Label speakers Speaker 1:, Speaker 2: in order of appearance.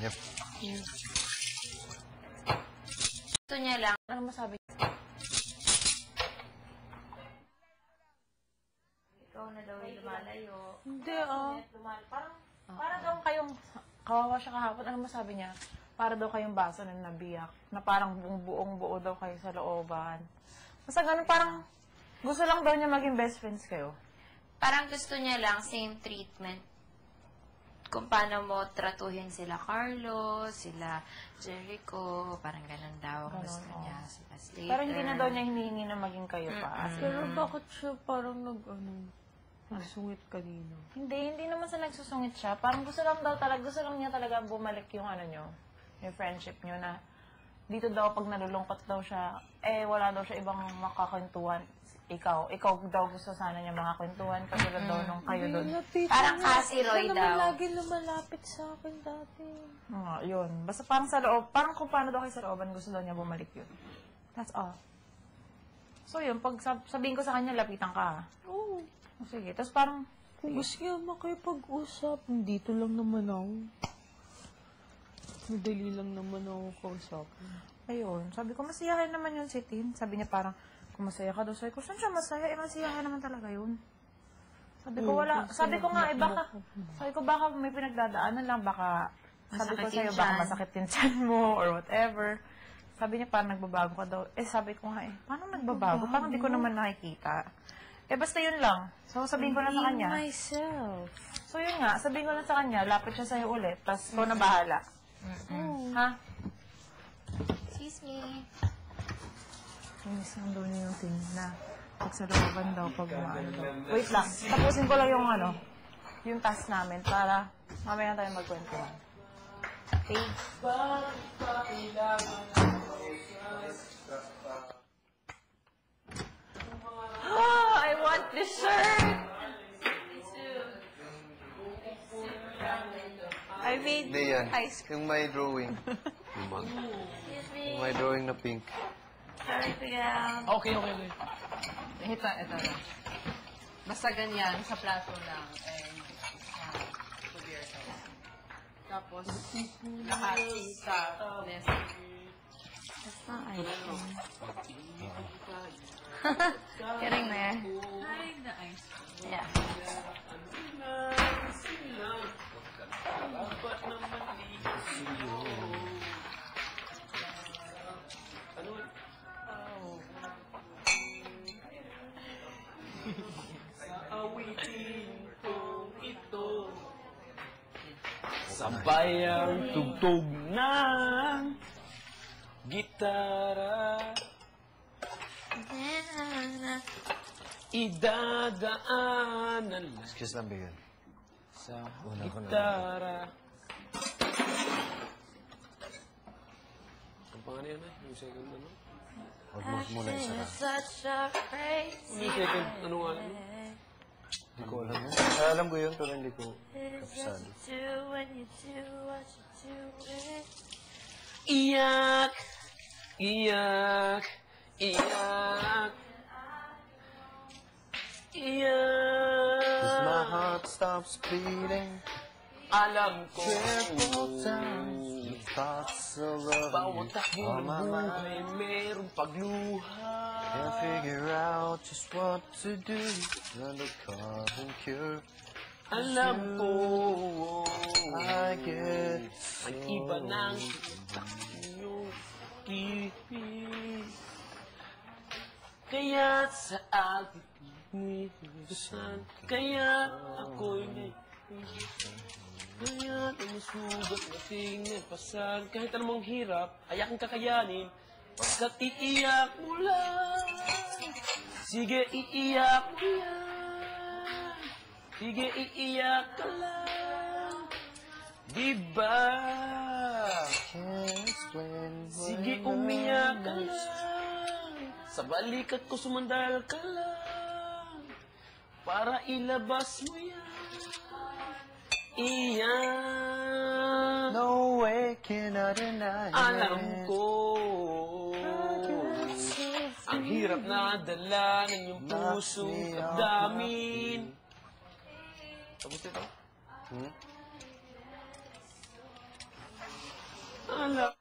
Speaker 1: Yep.
Speaker 2: Gusto niya lang. Ano masabi niya? Ikaw na daw yung lumalayo.
Speaker 3: Hindi,
Speaker 2: Parang daw kayong, kawawa siya kahapon, ano masabi niya? Para daw kayong baso na nabiyak. Na parang buong buo daw kayo sa looban. Basta ganun, parang gusto lang daw niya maging best friends kayo.
Speaker 4: Parang gusto niya lang same treatment. Kung paano mo tratuhin sila Carlos, sila Jericho, parang ganun daw. Gusto niya sila Slater.
Speaker 2: Pero hindi na daw niya hinihingi na maging kayo pa.
Speaker 3: Pero bakit siya parang nagsungit kanina?
Speaker 2: Hindi naman sa nagsusungit siya. Parang gusto lang niya talaga bumalik yung yung friendship niyo na dito daw pag nalulungkot daw siya, wala daw siya ibang makakwentuhan. Ikaw daw gusto sana niya makakwentuhan katulad daw nung kayo doon.
Speaker 4: Parang Cassie Roy daw.
Speaker 3: Siya naman lagi lumalapit sa akin dati.
Speaker 2: Yun. Basta parang sa loob, parang kung paano daw kayo sa looban, gusto daw niya bumalik yun. That's all. So yun, pag sabihin ko sa kanya, lapitan ka.
Speaker 3: Oo.
Speaker 2: Sige, tapos parang...
Speaker 3: Kung gusto niya makipag-usap, dito lang naman ako. Madali lang naman ako kausapin.
Speaker 2: Ayun. Sabi ko, masiyahin naman yun si Tin. Sabi niya parang, kung masaya ka daw. Sabi ko, saan siya masaya? Masiyahin naman talaga yun. Sabi ko, wala. Sabi ko nga, baka may pinagdadaanan lang. Baka, sabi ko sa'yo, baka masakit yung tiyan mo or whatever. Sabi niya, parang nagbabago ka daw. Sabi ko nga, paano nagbabago? Parang di ko naman nakikita. Basta yun lang. So, sabihin ko lang sa kanya.
Speaker 3: Myself.
Speaker 2: So, yun nga. Sabihin ko lang sa kanya, lapit siya sa'yo ulit. Tapos, ikaw na bahala. Ha?
Speaker 4: Excuse me.
Speaker 2: Inis lang daw niya yung tin na pag sa looban daw, pag maano daw. Wait lang. Tapusin ko lang yung task namin para mamaya tayo magkwentuhan. Okay? Oh, I want this shirt! I made ice cream.
Speaker 1: Yung may drawing. Yung may drawing na pink.
Speaker 2: Sorry, kuya.
Speaker 5: Okay. Ito na. Basta ganyan, sa plato lang. And, put yourself. Tapos, lahat sa nest.
Speaker 2: That's not ice cream. Getting there.
Speaker 5: Hide the ice cream.
Speaker 2: Yeah.
Speaker 6: Sabay ang tugtog ng gitara, idadaanan lang
Speaker 1: Excuse lang, Bigyan.
Speaker 6: sa gitara. Ang pangalan yan yung second ano?
Speaker 1: Huwag mo muna isa na.
Speaker 6: Yung second, ano nga lang?
Speaker 1: Hindi ko alam yun. Alam ko yun, pero hindi ko kapisado.
Speaker 6: Iyak, iyak, iyak, iyak.
Speaker 1: As my heart stops beating,
Speaker 6: Alam ko,
Speaker 1: careful times, the thoughts of
Speaker 6: bawat
Speaker 1: loving you
Speaker 6: takbo
Speaker 1: on
Speaker 6: ng
Speaker 1: my mind.
Speaker 6: buhay merong pagluha.
Speaker 1: Can't figure out just what to do. Another carbon cure.
Speaker 6: Alam ko,
Speaker 1: I get
Speaker 6: ang iba ng iyong kilig. Kaya sa ating minsan, kaya ako'y may kaya namusugat na tingin pasan. Kahit anumang hirap, ay aking kakayanin. Pagkat iiyak mo lang. Sige, iiyak mo lang. Sige, iiyak ka lang. Diba?
Speaker 1: Can't explain
Speaker 6: Sige, umiyak ka lang. Sa balikat ko sumandal ka lang. Para ilabas mo yan. Iyan.
Speaker 1: No way can I deny it.
Speaker 6: Alam ko. Ang hirap na dala ng iyong pusong damdamin.
Speaker 1: Hmm?
Speaker 6: Ala.